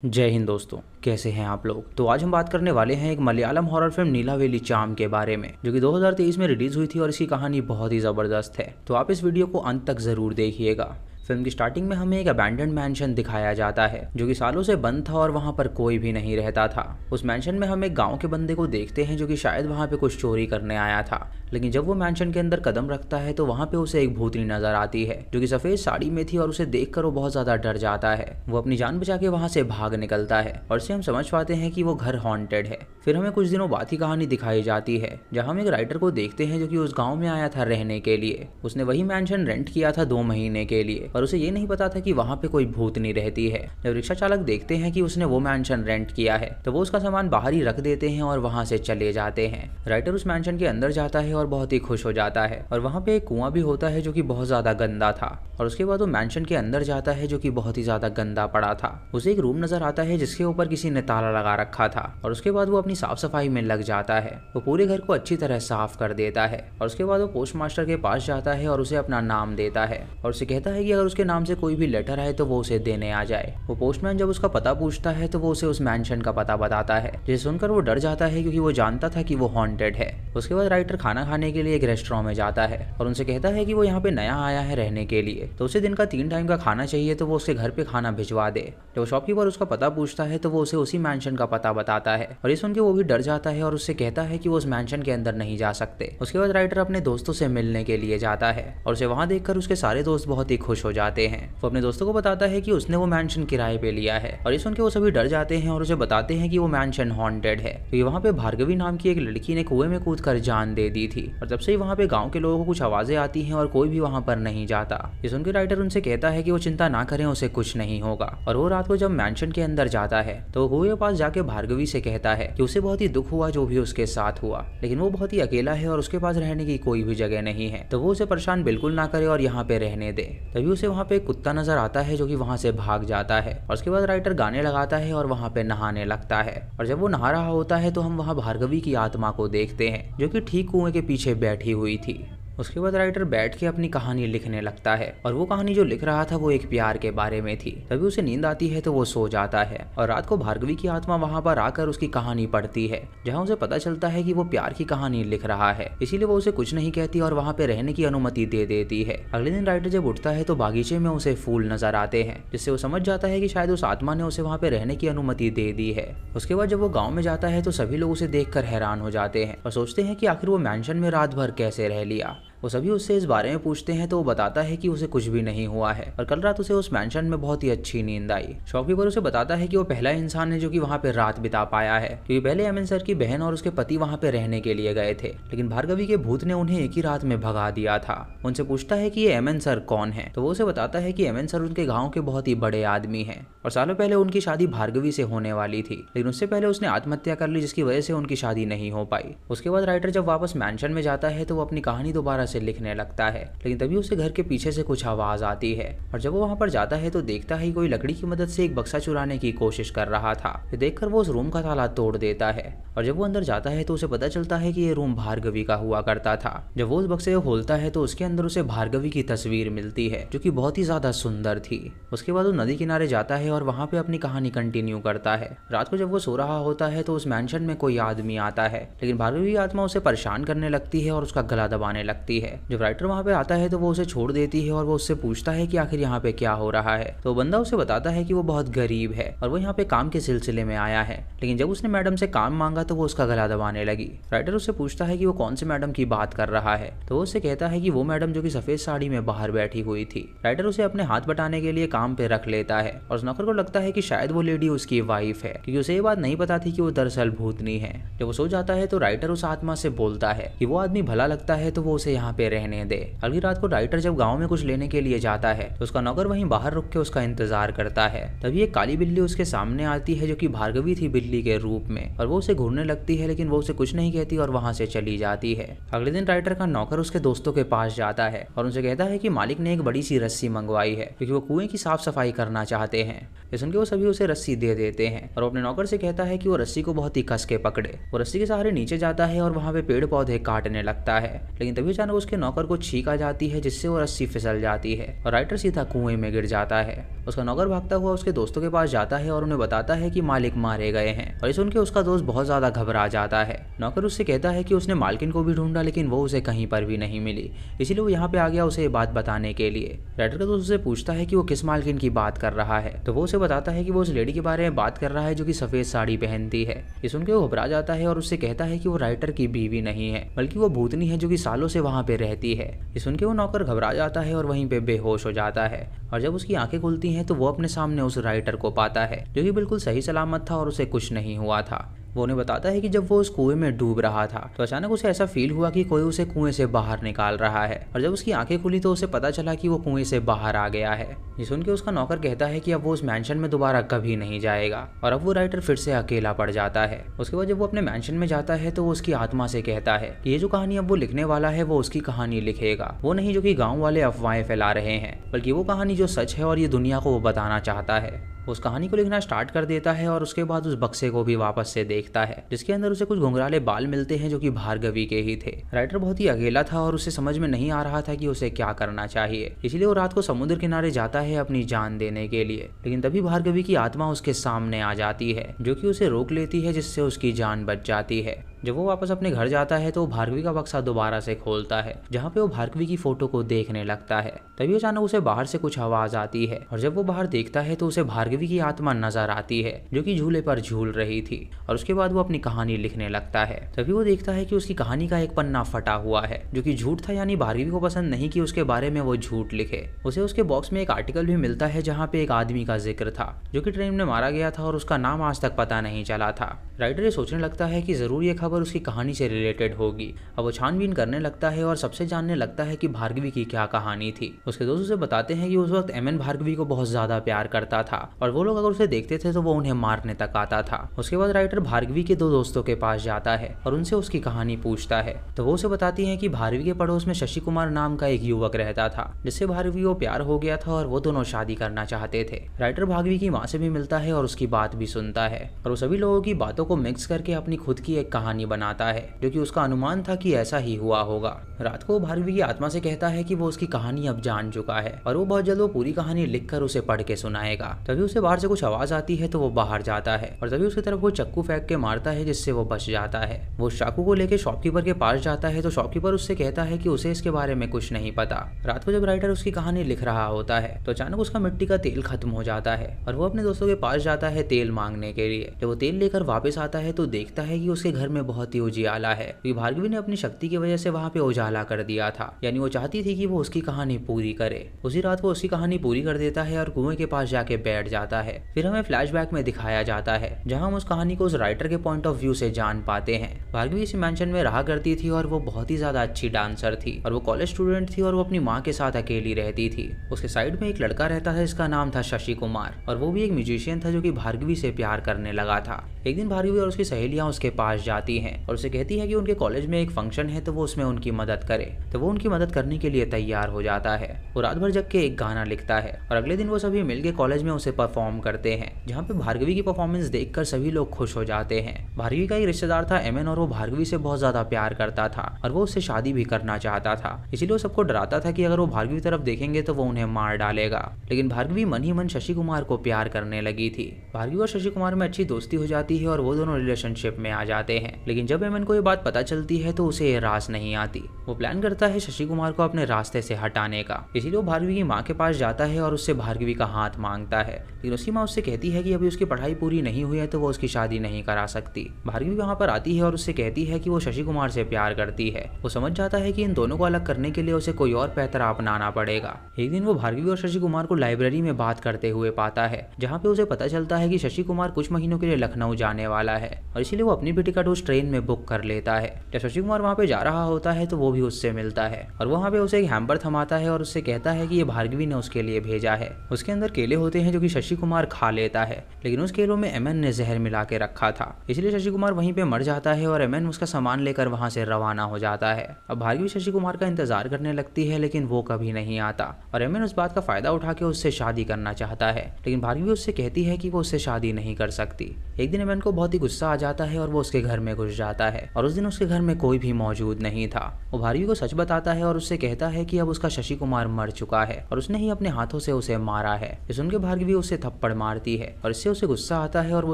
जय हिंद दोस्तों, कैसे हैं आप लोग। तो आज हम बात करने वाले हैं एक मलयालम हॉरर फिल्म नीलावेली चाम के बारे में, जो कि 2023 में रिलीज हुई थी और इसकी कहानी बहुत ही ज़बरदस्त है। तो आप इस वीडियो को अंत तक ज़रूर देखिएगा। फिल्म की स्टार्टिंग में हमें एक अबैंडन्ड मैंशन दिखाया जाता है जो कि सालों से बंद था और वहाँ पर कोई भी नहीं रहता था। उस मैंशन में हम एक गाँव के बंदे को देखते हैं जो कि शायद वहाँ पे कुछ चोरी करने आया था, लेकिन जब वो मैंशन के अंदर कदम रखता है तो वहाँ पे उसे एक भूतनी नजर आती है जो कि सफ़ेद साड़ी में थी और उसे देखकर वो बहुत ज़्यादा डर जाता है। वो अपनी जान बचा के वहाँ से भाग निकलता है और इससे हम समझ पाते हैं कि वो घर हॉन्टेड है। फिर हमें कुछ दिनों बाद की कहानी दिखाई जाती है जहाँ हम एक राइटर को देखते हैं जो कि उस गाँव में आया था रहने के लिए। उसने वही मैंशन रेंट किया था 2 महीने के लिए और उसे ये नहीं पता था कि वहाँ पे कोई भूतनी रहती है। जब रिक्शा चालक देखते हैं कि उसने वो मैंशन रेंट किया है तो वो उसका सामान बाहर ही रख देते हैं और वहाँ से चले जाते हैं। राइटर उस मैंशन के अंदर जाता है और बहुत ही खुश हो जाता है और वहाँ पे एक कुआं भी होता है जो कि बहुत ज्यादा गंदा था। और उसके बाद वो मैंशन के अंदर जाता है जो कि बहुत ही ज्यादा गंदा पड़ा था। उसे एक रूम नजर आता है जिसके ऊपर किसी ने ताला लगा रखा था और उसके बाद वो अपनी साफ सफाई में लग जाता है। वो पूरे घर को अच्छी तरह साफ कर देता है और उसके बाद वो पोस्ट मास्टर के पास जाता है और उसे अपना नाम देता है और उसे कहता है कि अगर उसके नाम से कोई भी लेटर आए तो वो उसे देने आ जाए। वो पोस्टमैन जब उसका पता पूछता है तो वो उसे उस मैंशन का पता बताता है, जिसे सुनकर वो डर जाता है क्योंकि वो जानता था कि वो हॉन्टेड है। उसके बाद राइटर खाना खाने के लिए एक रेस्टोरेंट में जाता है और उनसे कहता है कि वो यहाँ पे नया आया है रहने के लिए, तो उसे दिन का 3 टाइम का खाना चाहिए तो वो उसके घर पे खाना भिजवा दे। जब शॉपकीपर उसका पता पूछता है तो वो उसे उसी मैंशन का पता बताता है और ये सुन के वो भी डर जाता है और उससे कहता है कि वो उस मैंशन के अंदर नहीं जा सकते। उसके बाद राइटर अपने दोस्तों से मिलने के लिए जाता है और उसे वहाँ देखकर उसके सारे दोस्त बहुत ही खुश हो जाते हैं। वो अपने दोस्तों को बताता है कि उसने वो मैंशन किराए पे लिया है और ये सुन के वो सभी डर जाते हैं और उसे बताते हैं कि वो मैंशन हॉन्टेड है क्योंकि वहाँ पे भार्गवी नाम की एक लड़की ने कुएं में कूदकर जान दे दी थी और तब से ही वहाँ पे गाँव के लोगों को कुछ आवाजें आती हैं और कोई भी वहाँ पर नहीं जाता। ये सुनकर राइटर उनसे कहता है कि वो चिंता ना करें, उसे कुछ नहीं होगा। और वो रात को जब मैंशन के अंदर जाता है तो वो कुएं के पास जाके भार्गवी से कहता है कि उसे बहुत ही दुख हुआ जो भी उसके साथ हुआ, लेकिन वो बहुत ही अकेला है और उसके पास रहने की कोई भी जगह नहीं है, तो वो उसे परेशान बिल्कुल ना करे और यहाँ पे रहने दे। तभी उसे वहाँ पे एक कुत्ता नजर आता है जो कि वहाँ से भाग जाता है और उसके बाद राइटर गाने लगाता है और वहाँ पे नहाने लगता है। और जब वो नहा रहा होता है तो हम वहाँ भार्गवी की आत्मा को देखते हैं जो कि ठीक कुएं के पीछे बैठी हुई थी। उसके बाद राइटर बैठ के अपनी कहानी लिखने लगता है और वो कहानी जो लिख रहा था वो एक प्यार के बारे में थी। तभी उसे नींद आती है तो वो सो जाता है और रात को भार्गवी की आत्मा वहां पर आकर उसकी कहानी पढ़ती है, जहां उसे पता चलता है कि वो प्यार की कहानी लिख रहा है, इसीलिए वो उसे कुछ नहीं कहती और वहां पे रहने की अनुमति दे देती है। अगले दिन राइटर जब उठता है तो बागीचे में उसे फूल नजर आते हैं, जिससे वो समझ जाता है कि शायद उस आत्मा ने उसे वहां पे रहने की अनुमति दे दी है। उसके बाद जब वो गाँव में जाता है तो सभी लोग उसे देखकर हैरान हो जाते हैं और सोचते हैं कि आखिर वो मैंशन में रात भर कैसे रह लिया। वो सभी उससे इस बारे में पूछते हैं तो वो बताता है कि उसे कुछ भी नहीं हुआ है और कल रात उसे उस मैंशन में बहुत ही अच्छी नींद आई। शॉपकीपर उसे बताता है कि वो पहला इंसान है जो कि वहाँ पे रात बिता पाया है, क्योंकि पहले एमएन सर की बहन और उसके पति वहाँ पे रहने के लिए गए थे, लेकिन भार्गवी के भूत ने उन्हें एक ही रात में भगा दिया था। उनसे पूछता है कि ये एमएन सर कौन है, तो वो उसे बताता है कि एमएन सर उनके गाँव के बहुत ही बड़े आदमी है और सालों पहले उनकी शादी भार्गवी से होने वाली थी, लेकिन उससे पहले उसने आत्महत्या कर ली जिसकी वजह से उनकी शादी नहीं हो पाई। उसके बाद राइटर जब वापस मैंशन में जाता है तो वो अपनी कहानी दोबारा से लिखने लगता है, लेकिन तभी उसे घर के पीछे से कुछ आवाज आती है और जब वो वहां पर जाता है तो देखता है कोई लकड़ी की मदद से एक बक्सा चुराने की कोशिश कर रहा था। ये देखकर वो उस रूम का ताला तोड़ देता है और जब वो अंदर जाता है तो उसे पता चलता है कि ये रूम भार्गवी का हुआ करता था। जब वो उस बक्से को खोलता है तो उसके अंदर उसे भार्गवी की तस्वीर मिलती है जो कि बहुत ही ज्यादा सुंदर थी। उसके बाद वो नदी किनारे जाता है और वहां पे अपनी कहानी कंटिन्यू करता है। रात को जब वो सो रहा होता है तो उस मैंशन में कोई आदमी आता है, लेकिन भार्गवी की आत्मा उसे परेशान करने लगती है और उसका गला दबाने लगती है। जब राइटर वहां पे आता है तो वो उसे छोड़ देती है और वो उससे पूछता है कि आखिर यहाँ पे क्या हो रहा है, तो बंदा उसे बताता है कि वो बहुत गरीब है और वो यहाँ पे काम के सिलसिले में आया है, लेकिन जब उसने मैडम से काम मांगा तो वो उसका गला दबाने लगी। राइटर उससे पूछता है कि वो कौन से मैडम की बात कर रहा है, तो वो उससे कहता है कि वो मैडम जो कि सफेद साड़ी में बाहर बैठी हुई थी। राइटर उसे अपने हाथ बटाने के लिए काम पे रख लेता है और उस नौकर को लगता है कि शायद वो लेडी उसकी वाइफ है, क्योंकि उसे ये बात नहीं पता थी कि वो दरअसल भूतनी है। जब वो सो जाता है तो राइटर उस आत्मा से बोलता है कि वो आदमी भला लगता है तो वो उसे यहाँ पे रहने दे। अगली रात को राइटर जब गाँव में कुछ लेने के लिए जाता है तो उसका नौकर वहीं बाहर रुक के उसका इंतजार करता है। तभी एक काली बिल्ली उसके सामने आती है जो कि भार्गवी थी बिल्ली के रूप में, और वो उसे घूरने लगती है, लेकिन वो उसे कुछ नहीं कहती और वहां से चली जाती है। अगले दिन राइटर का नौकर उसके दोस्तों के पास जाता है और उनसे कहता है कि मालिक ने एक बड़ी सी रस्सी मंगवाई है क्योंकि वो कुएं की साफ सफाई करना चाहते हैं। ये सुनकर वो सभी उसे रस्सी दे देते हैं और अपने नौकर से कहता है कि वो रस्सी को बहुत ही कस के पकड़े। वो रस्सी के सहारे नीचे जाता है और वहाँ पे पेड़ पौधे काटने लगता है, लेकिन तभी अचानक उसके नौकर को छींक आ जाती है जिससे वो रस्सी फिसल जाती है और राइटर सीधा कुएं में गिर जाता है। उसका नौकर भागता हुआ उसके दोस्तों के पास जाता है और उन्हें बताता है कि मालिक मारे गए हैं और ये सुनकर उसका दोस्त बहुत ज्यादा घबरा जाता है। नौकर उससे कहता है कि उसने मालकिन को भी ढूंढा लेकिन वो उसे कहीं पर भी नहीं मिली, इसीलिए वो यहाँ पे आ गया उसे ये बात बताने के लिए। राइटर का दोस्त उससे पूछता है कि वो किस मालकिन की बात कर रहा है, तो वो उसे बताता है कि वो उस लेडी के बारे में बात कर रहा है जो कि सफेद साड़ी पहनती है। ये सुनकर वो घबरा जाता है और उससे कहता है कि वो राइटर की बीवी नहीं है बल्कि वो भूतनी है जो कि सालों से वहाँ पे रहती है। ये सुनकर वो नौकर घबरा जाता है और वहीं पे बेहोश हो जाता है और जब उसकी आंखें खुलती हैं तो वो अपने सामने उस राइटर को पाता है जो कि बिल्कुल सही सलामत था और उसे कुछ नहीं हुआ था। वो उन्हें बताता है कि जब वो उस कुएं में डूब रहा था तो अचानक उसे ऐसा फील हुआ कि कोई उसे कुएं से बाहर निकाल रहा है और जब उसकी आंखें खुली तो उसे पता चला कि वो कुएं से बाहर आ गया है। ये सुन के उसका नौकर कहता है कि अब वो उस मैंशन में दोबारा कभी नहीं जाएगा और अब वो राइटर फिर से अकेला पड़ जाता है। उसके बाद जब वो अपने मैंशन में जाता है तो वो उसकी आत्मा से कहता है कि ये जो कहानी अब वो लिखने वाला है वो उसकी कहानी लिखेगा, वो नहीं जो कि गाँव वाले अफवाहें फैला रहे हैं, बल्कि वो कहानी जो सच है और ये दुनिया को वो बताना चाहता है। उस कहानी को लिखना स्टार्ट कर देता है और उसके बाद उस बक्से को भी वापस से देखता है जिसके अंदर उसे कुछ घुंघराले बाल मिलते हैं जो कि भार्गवी के ही थे। राइटर बहुत ही अकेला था और उसे समझ में नहीं आ रहा था कि उसे क्या करना चाहिए, इसलिए वो रात को समुद्र किनारे जाता है अपनी जान देने के लिए। लेकिन तभी भार्गवी की आत्मा उसके सामने आ जाती है जो कि उसे रोक लेती है जिससे उसकी जान बच जाती है। जब वो वापस अपने घर जाता है तो वो भार्गवी का बक्सा दोबारा से खोलता है जहाँ पे वो भार्गवी की फोटो को देखने लगता है। तभी अचानक उसे बाहर से कुछ आवाज आती है और जब वो बाहर देखता है तो उसे भार्गवी की आत्मा नजर आती है जो कि झूले पर झूल रही थी और उसके बाद वो अपनी कहानी लिखने लगता है। तभी वो देखता है कि उसकी कहानी का एक पन्ना फटा हुआ है जो कि झूठ था, यानी भार्गवी को पसंद नहीं कि उसके बारे में वो झूठ लिखे। उसे उसके बॉक्स में एक आर्टिकल भी मिलता है जहाँ पे एक आदमी का जिक्र था जो कि ट्रेन में मारा गया था और उसका नाम आज तक पता नहीं चला था। राइटर ये सोचने लगता है कि जरूर ये खबर उसकी कहानी से रिलेटेड होगी। अब वो छानबीन करने लगता है और सबसे जानने लगता है कि भार्गवी की क्या कहानी थी। उसके दोस्त उसे बताते हैं कि उस वक्त एमएन भार्गवी को बहुत ज्यादा प्यार करता था और वो लोग अगर उसे देखते थे तो वो उन्हें मारने तक आता था। उसके बाद राइटर भार्गवी के दो दोस्तों के पास जाता है और उनसे उसकी कहानी पूछता है तो वो उसे बताती है कि भार्गवी के पड़ोस में शशि कुमार नाम का एक युवक रहता था जिससे भार्गवी को प्यार हो गया था और वो दोनों शादी करना चाहते थे। राइटर भार्गवी की माँ से भी मिलता है और उसकी बात भी सुनता है और वो सभी लोगों की बातों को मिक्स करके अपनी खुद की एक कहानी बनाता है जो कि उसका अनुमान था कि ऐसा ही हुआ होगा। रात को भार्गवी की आत्मा से कहता है कि वो उसकी कहानी अब जान चुका है और वो बहुत जल्द वो पूरी कहानी लिखकर उसे पढ़ के सुनाएगा। तभी उसे बाहर से कुछ आवाज आती है तो वो बाहर जाता है और तभी उसकी तरफ वो चक्कू फेंक के मारता है जिससे वो बच जाता है। वो चाकू को लेकर शॉपकीपर के पास जाता है तो शॉपकीपर उससे कहता है कि उसे इसके बारे में कुछ नहीं पता। रात को जब राइटर उसकी कहानी लिख रहा होता है तो अचानक उसका मिट्टी का तेल खत्म हो जाता है और वो अपने दोस्तों के पास जाता है तेल मांगने के लिए। जब वो तेल लेकर वापस आता है तो देखता है कि उसके घर में बहुत ही उजियाला है क्योंकि भार्गवी ने अपनी शक्ति की वजह से वहाँ पे उजाला कर दिया था, यानी वो चाहती थी कि वो उसकी कहानी पूरी करे। उसी रात वो उसकी कहानी पूरी कर देता है और कुएं के पास जाके बैठ जाता है। फिर हमें फ्लैशबैक में दिखाया जाता है जहाँ हम उस कहानी को उस राइटर के पॉइंट ऑफ व्यू से जान पाते हैं। भार्गवी इस मैंशन में रहा करती थी और वो बहुत ही ज्यादा अच्छी डांसर थी और वो कॉलेज स्टूडेंट थी और वो अपनी माँ के साथ अकेली रहती थी। उसके साइड में एक लड़का रहता था जिसका नाम था शशि कुमार और वो भी एक म्यूजिशियन था जो कि भार्गवी से प्यार करने लगा था। एक दिन भार्गवी और उसकी सहेलियां उसके पास जाती हैं और उसे कहती है कि उनके कॉलेज में एक फंक्शन है तो वो उसमें उनकी मदद करे। तो वो उनकी मदद करने के लिए तैयार हो जाता है। वो रात भर जग के एक गाना लिखता है और अगले दिन वो सभी मिलके कॉलेज में उसे परफॉर्म करते हैं जहाँ पे भार्गवी की परफॉर्मेंस देखकर सभी लोग खुश हो जाते हैं। भार्गवी का एक रिश्तेदार था एमएन और वो भार्गवी से बहुत ज्यादा प्यार करता था और वो उससे शादी भी करना चाहता था, इसीलिए वो सबको डराता था कि अगर वो भार्गवी तरफ देखेंगे तो वो उन्हें मार डालेगा। लेकिन भार्गवी मन ही मन शशि कुमार को प्यार करने लगी थी। भार्गवी और शशि कुमार में अच्छी दोस्ती हो जाती है और वो दोनों रिलेशनशिप में आ जाते हैं। लेकिन जब एमएन को ये बात पता चलती है तो उसे ये रास नहीं आती। वो प्लान करता है शशि कुमार को अपने रास्ते से हटाने का, इसीलिए वो भार्गवी की माँ के पास जाता है और उससे भार्गवी का हाथ मांगता है। लेकिन उसकी माँ उससे कहती है कि अभी उसकी पढ़ाई पूरी नहीं हुई है तो वो उसकी शादी नहीं करा सकती। भार्गवी वहाँ पर आती है और उससे कहती है कि वो शशि कुमार से प्यार करती है। वो समझ जाता है कि इन दोनों को अलग करने के लिए उसे कोई और पैतरा अपनाना पड़ेगा। एक दिन वो भार्गवी और शशि कुमार को लाइब्रेरी में बात करते हुए पाता है जहाँ पे उसे पता चलता है कि शशि कुमार कुछ महीनों के लिए लखनऊ जाने वाला है और इसीलिए वो अपनी भी टिकट उस ट्रेन में बुक कर लेता है। जब शशि कुमार वहाँ पे जा रहा होता है तो वो भी उससे मिलता है और वहाँ पे उसे एक हैम्पर थमाता है और उससे कहता है कि ये भार्गवी ने उसके लिए भेजा है। उसके अंदर केले होते हैं जो कि शशि कुमार खा लेता है, लेकिन उस केलों में एमएन ने जहर मिला के रखा था, इसलिए शशि कुमार वहीं पे मर जाता है और एमएन उसका सामान लेकर वहाँ से रवाना हो जाता है। अब भार्गवी शशि कुमार का इंतजार करने लगती है लेकिन वो कभी नहीं आता और एमएन उस बात का फायदा उठा के उससे शादी करना चाहता है, लेकिन भार्गवी उससे कहती है कि वो उससे शादी नहीं कर सकती। एक दिन एमएन को बहुत ही गुस्सा आ जाता है और वो उसके घर में घुस घुस जाता है और उस दिन उसके घर में कोई भी मौजूद नहीं था। वो भार्गवी को सच बताता है और उससे कहता है कि अब उसका शशि कुमार मर चुका है और उसने ही अपने हाथों से उसे मारा है। ये सुनकर भार्गवी उसे थप्पड़ मारती है और इससे उसे गुस्सा आता है और वो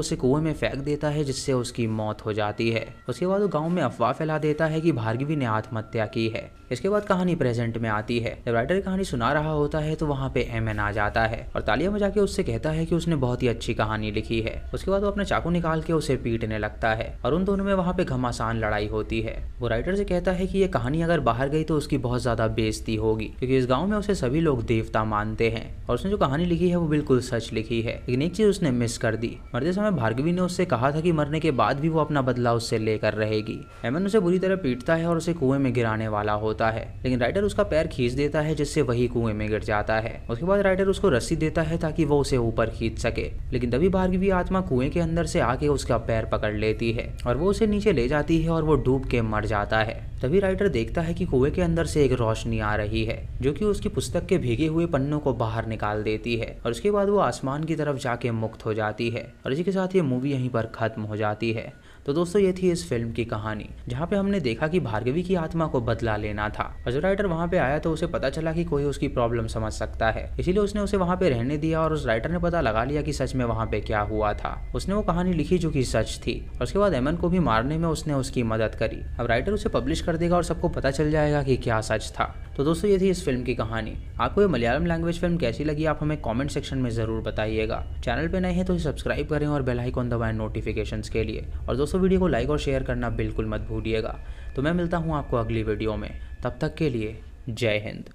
उसे कुएं में फेंक देता है, जिससे उसकी मौत हो जाती है। उसके बाद वो गाँव में अफवाह फैला देता है कि भार्गवी ने आत्महत्या की है। इसके बाद कहानी प्रेजेंट में आती है। जब राइटर कहानी सुना रहा होता है तो वहाँ पे एमएन आ जाता है और तालियां बजा के उससे कहता है कि उसने बहुत ही अच्छी कहानी लिखी है। उसके बाद वो अपना चाकू निकाल के उसे पीटने लगता है और उन दोनों में वहाँ पे घमासान लड़ाई होती है। वो राइटर से कहता है कि ये कहानी अगर बाहर गई तो उसकी बहुत ज्यादा बेइज्जती होगी, क्योंकि इस गाँव में उसे सभी लोग देवता मानते हैं और उसने जो कहानी लिखी है वो बिल्कुल सच लिखी है। लेकिन एक चीज उसने मिस कर दी। मरते समय भार्गवी ने उससे कहा था कि मरने के बाद भी वो अपना बदला उससे लेकर रहेगी। एमएन उसे बुरी तरह पीटता है और उसे कुएं में गिराने वाला होता है, लेकिन राइटर उसका पैर खींच देता है, जिससे वही कुएं में गिर जाता है। उसके बाद राइटर उसको रस्सी देता है ताकि वो उसे ऊपर खींच सके, लेकिन तभी भार्गवी आत्मा कुएं के अंदर से आके उसका पैर पकड़ लेती है और वो उसे नीचे ले जाती है और वो डूब के मर जाता है। तभी राइटर देखता है कि कुएं के अंदर से एक रोशनी आ रही है जो कि उसकी पुस्तक के भीगे हुए पन्नों को बाहर निकाल देती है और उसके बाद वो आसमान की तरफ जाके मुक्त हो जाती है और इसी के साथ ये मूवी यहीं पर खत्म हो जाती है। तो दोस्तों ये थी इस फिल्म की कहानी, जहाँ पे हमने देखा कि भार्गवी की आत्मा को बदला लेना था और जब राइटर वहाँ पे आया तो उसे पता चला कि कोई उसकी प्रॉब्लम समझ सकता है, इसीलिए उसने उसे वहाँ पे रहने दिया और उस राइटर ने पता लगा लिया कि सच में वहाँ पे क्या हुआ था। उसने वो कहानी लिखी जो कि सच थी और उसके बाद एमन को भी मारने में उसने उसकी मदद करी। अब राइटर उसे पब्लिश कर देगा और सबको पता चल जाएगा कि क्या सच था। तो दोस्तों ये थी इस फिल्म की कहानी। आपको ये मलयालम लैंग्वेज फिल्म कैसी लगी आप हमें कमेंट सेक्शन में ज़रूर बताइएगा। चैनल पे नए हैं तो सब्सक्राइब करें और बेल आइकन दबाएं नोटिफिकेशंस के लिए। और दोस्तों वीडियो को लाइक और शेयर करना बिल्कुल मत भूलिएगा। तो मैं मिलता हूँ आपको अगली वीडियो में, तब तक के लिए जय हिंद।